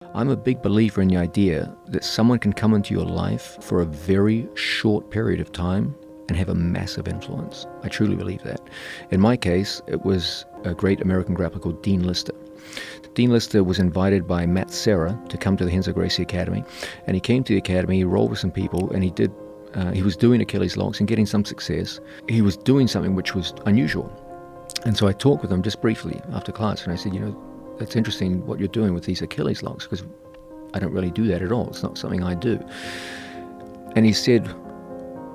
I'm a big believer in the idea that someone can come into your life for a very short period of time and have a massive influence. I truly believe that. In my case, it was a great American grappler called Dean Lister. Dean Lister was invited by Matt Serra to come to the Renzo Gracie Academy, and he came to the academy, he rolled with some people, and he was doing Achilles locks and getting some success. He was doing something which was unusual. And so I talked with him just briefly after class, and I said, that's interesting what you're doing with these Achilles locks, because I don't really do that at all. It's not something I do. And he said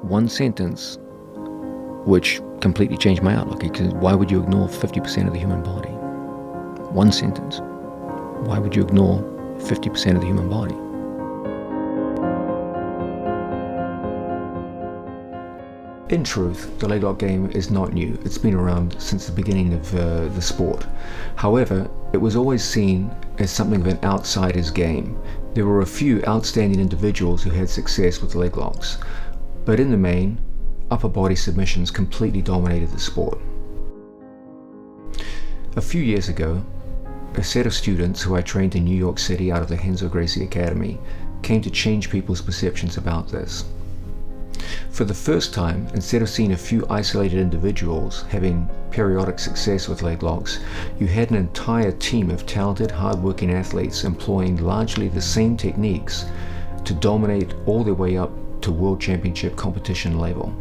one sentence which completely changed my outlook. He said, why would you ignore 50% of the human body? One sentence. Why would you ignore 50% of the human body? In truth, the leg lock game is not new. It's been around since the beginning of the sport. However, it was always seen as something of an outsider's game. There were a few outstanding individuals who had success with leg locks, but in the main, upper body submissions completely dominated the sport. A few years ago, a set of students who I trained in New York City out of the Renzo Gracie Academy came to change people's perceptions about this. For the first time, instead of seeing a few isolated individuals having periodic success with leg locks, you had an entire team of talented, hard-working athletes employing largely the same techniques to dominate all their way up to world championship competition level.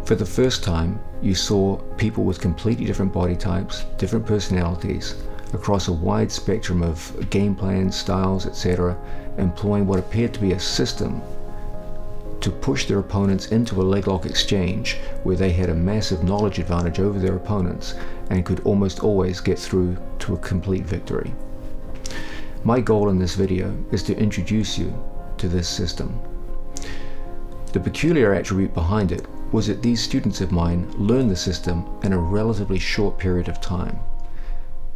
For the first time, you saw people with completely different body types, different personalities, across a wide spectrum of game plans, styles, etc., employing what appeared to be a system to push their opponents into a leg lock exchange where they had a massive knowledge advantage over their opponents and could almost always get through to a complete victory. My goal in this video is to introduce you to this system. The peculiar attribute behind it was that these students of mine learned the system in a relatively short period of time.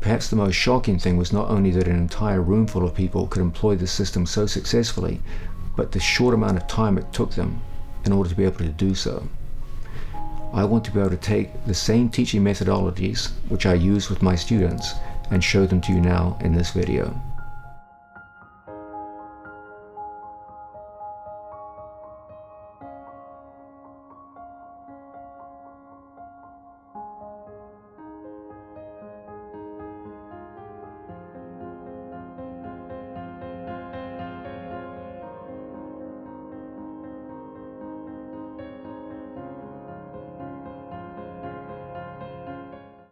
Perhaps the most shocking thing was not only that an entire room full of people could employ the system so successfully, but the short amount of time it took them in order to be able to do so. I want to be able to take the same teaching methodologies which I use with my students and show them to you now in this video.